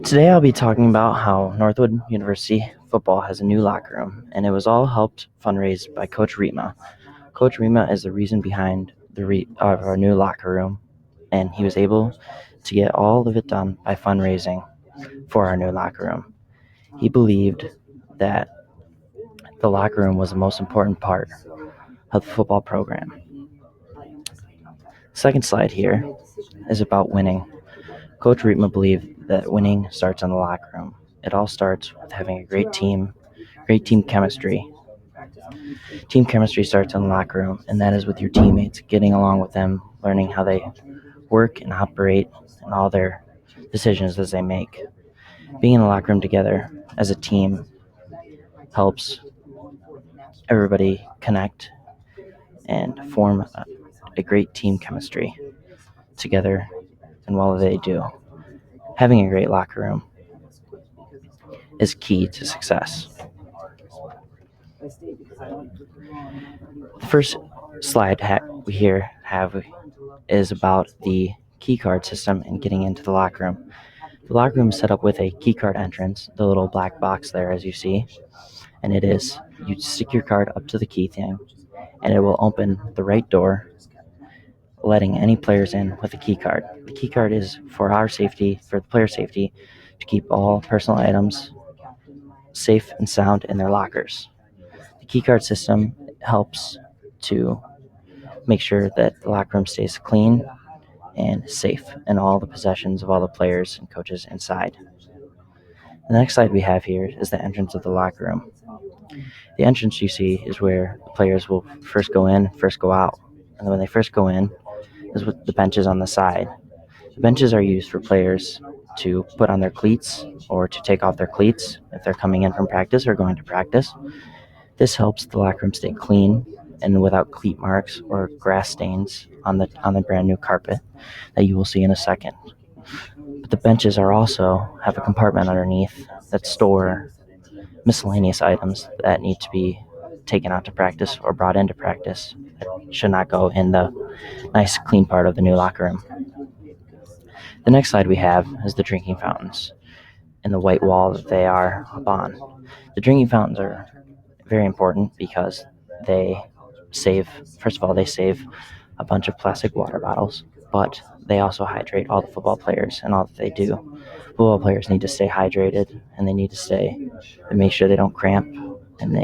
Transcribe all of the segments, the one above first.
Today I'll be talking about how Northwood University football has a new locker room, and it was all helped fundraised by Coach Rima. Coach Rima is the reason behind our new locker room, and he was able to get all of it done by fundraising for our new locker room. He believed that the locker room was the most important part of the football program. Second slide here is about winning. Coach Rima believed that winning starts in the locker room. It all starts with having a great team chemistry. Team chemistry starts in the locker room, and that is with your teammates, getting along with them, learning how they work and operate, and all their decisions as they make. Being in the locker room together as a team helps everybody connect and form a great team chemistry together and while they do. Having a great locker room is key to success. The first slide we here have is about the key card system and getting into the locker room. The locker room is set up with a key card entrance, the little black box there as you see, and it is, you stick your card up to the key thing, and it will open the right door, letting any players in with a key card. The key card is for our safety, for the player safety, to keep all personal items safe and sound in their lockers. The key card system helps to make sure that the locker room stays clean and safe and all the possessions of all the players and coaches inside. The next slide we have here is the entrance of the locker room. The entrance you see is where the players will first go in, first go out. And when they first go in, is with the benches on the side. The benches are used for players to put on their cleats or to take off their cleats if they're coming in from practice or going to practice. This helps the locker room stay clean and without cleat marks or grass stains on the brand new carpet that you will see in a second. But the benches also have a compartment underneath that store miscellaneous items that need to be taken out to practice or brought into practice that should not go in the nice clean part of the new locker room. The next slide we have is the drinking fountains and the white wall that they are upon. The drinking fountains are very important because they save a bunch of plastic water bottles, but they also hydrate all the football players and all that they do. Football players need to stay hydrated, and they need to stay and make sure they don't cramp, and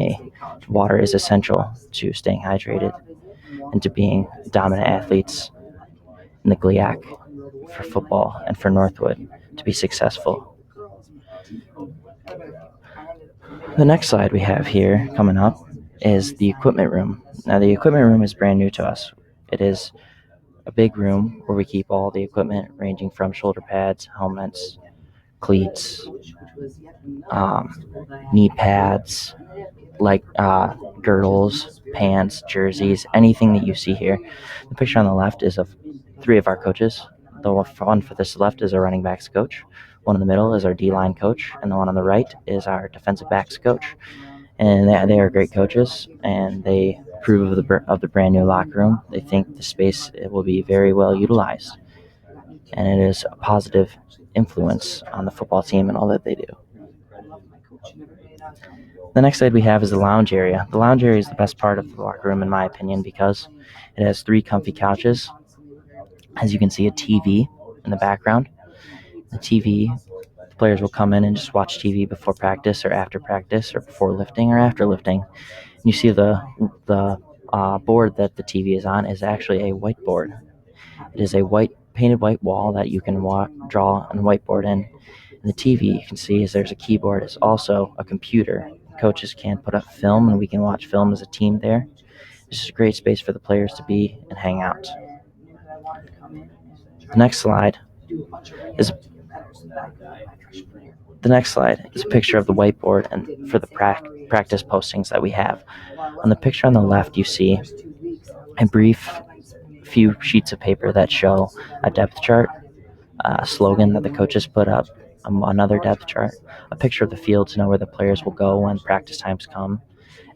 water is essential to staying hydrated and to being dominant athletes in the GLIAC for football and for Northwood to be successful. The next slide we have here coming up is the equipment room. Now, the equipment room is brand new to us. It is a big room where we keep all the equipment ranging from shoulder pads, helmets, cleats, knee pads, like girdles, pants, jerseys, anything that you see here. The picture on the left is of 3 of our coaches. The one for this left is our running backs coach. One in the middle is our D-line coach, and the one on the right is our defensive backs coach. And they are great coaches, and they approve of the brand new locker room. They think the space will be very well utilized, and it is a positive influence on the football team and all that they do. The next slide we have is the lounge area. The lounge area is the best part of the locker room in my opinion because it has 3 comfy couches. As you can see, a TV in the background. The TV, the players will come in and just watch TV before practice or after practice or before lifting or after lifting. And you see the board that the TV is on is actually a whiteboard. It is a painted white wall that you can draw a whiteboard in. And the TV, you can see, is there's a keyboard. It's also a computer. Coaches can put up film, and we can watch film as a team there. This is a great space for the players to be and hang out. The next slide is a picture of the whiteboard and for the practice postings that we have. On the picture on the left, you see a brief few sheets of paper that show a depth chart, a slogan that the coaches put up, another depth chart, a picture of the field to know where the players will go when practice times come,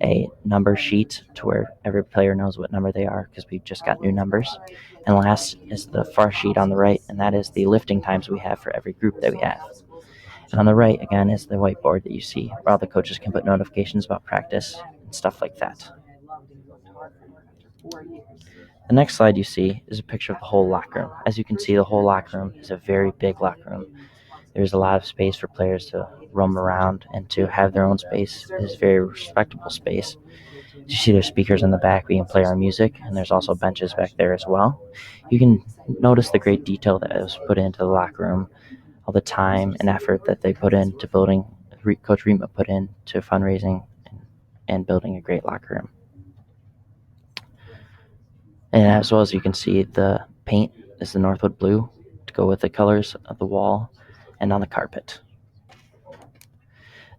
a number sheet to where every player knows what number they are because we just got new numbers. And last is the far sheet on the right, and that is the lifting times we have for every group that we have. And on the right, again, is the whiteboard that you see where all the coaches can put notifications about practice and stuff like that. The next slide you see is a picture of the whole locker room. As you can see, the whole locker room is a very big locker room. There's a lot of space for players to roam around and to have their own space. It is a very respectable space. You see there's speakers in the back, we can play our music, and there's also benches back there as well. You can notice the great detail that was put into the locker room, all the time and effort that they put into building, Coach Rima put into fundraising and building a great locker room. And as well as you can see, the paint is the Northwood blue to go with the colors of the wall and on the carpet.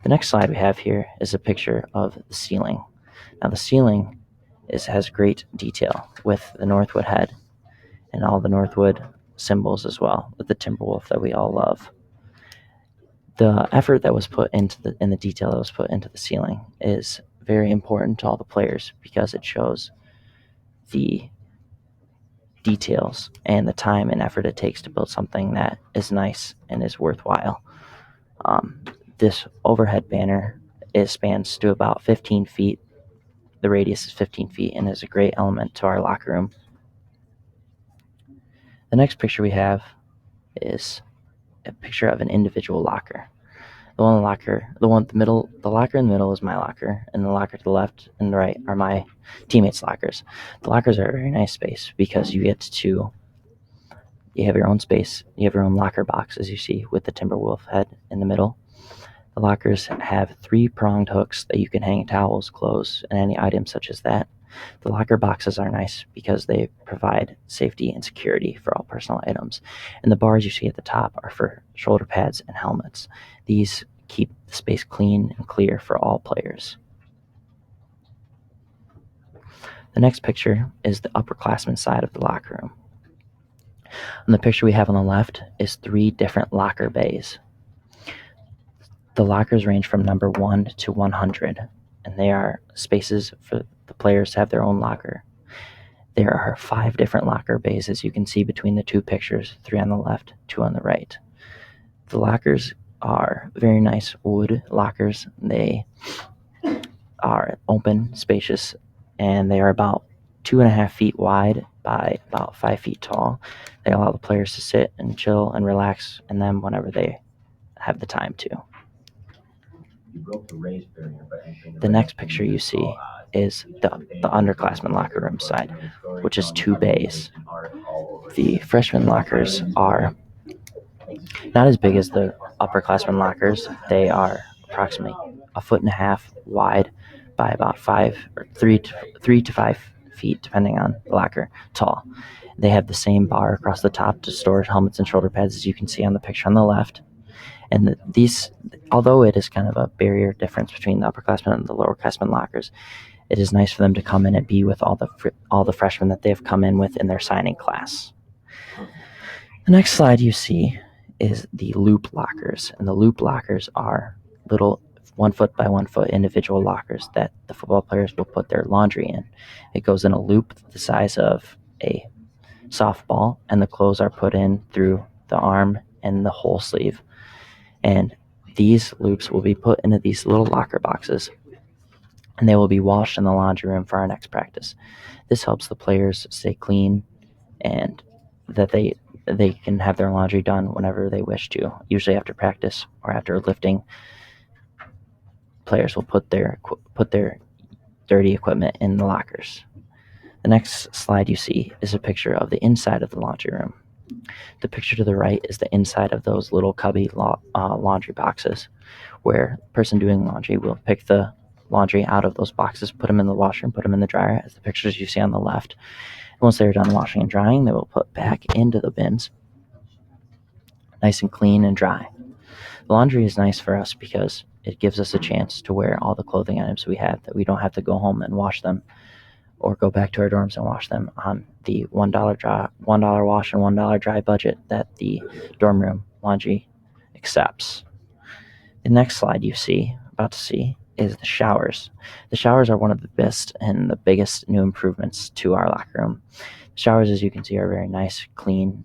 The next slide we have here is a picture of the ceiling. Now the ceiling has great detail with the Northwood head and all the Northwood symbols as well, with the Timberwolf that we all love. The effort that was put into the detail that was put into the ceiling is very important to all the players because it shows the details and the time and effort it takes to build something that is nice and is worthwhile. This overhead banner spans to about 15 feet. The radius is 15 feet and is a great element to our locker room. The next picture we have is a picture of an individual locker. The locker in the middle is my locker, and the locker to the left and the right are my teammates' lockers. The lockers are a very nice space because you have your own space. You have your own locker box, as you see, with the Timberwolf head in the middle. The lockers have 3-pronged hooks that you can hang towels, clothes, and any items such as that. The locker boxes are nice because they provide safety and security for all personal items. And the bars you see at the top are for shoulder pads and helmets. These keep the space clean and clear for all players. The next picture is the upperclassmen side of the locker room. On the picture we have on the left is 3 different locker bays. The lockers range from number 1 to 100, and they are spaces for the players to have their own locker. There are 5 different locker bays, as you can see between the 2 pictures, 3 on the left, 2 on the right. The lockers are very nice wood lockers. They are open, spacious, and they are about 2.5 feet wide by about 5 feet tall. They allow the players to sit and chill and relax in them whenever they have the time to. The next picture you see is the underclassmen locker room side, which is 2 bays. The freshman lockers are not as big as the upperclassmen lockers. They are approximately 1.5 feet wide by about 3 to 5 feet, depending on the locker, tall. They have the same bar across the top to store helmets and shoulder pads, as you can see on the picture on the left. And these, although it is kind of a barrier difference between the upperclassmen and the lowerclassmen lockers, it is nice for them to come in and be with all the freshmen that they've come in with in their signing class. The next slide you see is the loop lockers, and the loop lockers are little 1 foot by 1 foot individual lockers that the football players will put their laundry in. It goes in a loop the size of a softball, and the clothes are put in through the arm and the whole sleeve. And these loops will be put into these little locker boxes, and they will be washed in the laundry room for our next practice. This helps the players stay clean and that they can have their laundry done whenever they wish to, usually after practice or after lifting. Players will put their dirty equipment in the lockers. The next slide you see is a picture of the inside of the laundry room. The picture to the right is the inside of those little cubby laundry boxes, where the person doing laundry will pick the laundry out of those boxes, put them in the washer, and put them in the dryer, as the pictures you see on the left. And once they're done washing and drying, they will put back into the bins, nice and clean and dry. The laundry is nice for us because it gives us a chance to wear all the clothing items we have, that we don't have to go home and wash them or go back to our dorms and wash them on the $1 wash and $1 dry budget that the dorm room laundry accepts. The next slide about to see is the showers. The showers are one of the best and the biggest new improvements to our locker room. The showers, as you can see, are very nice, clean,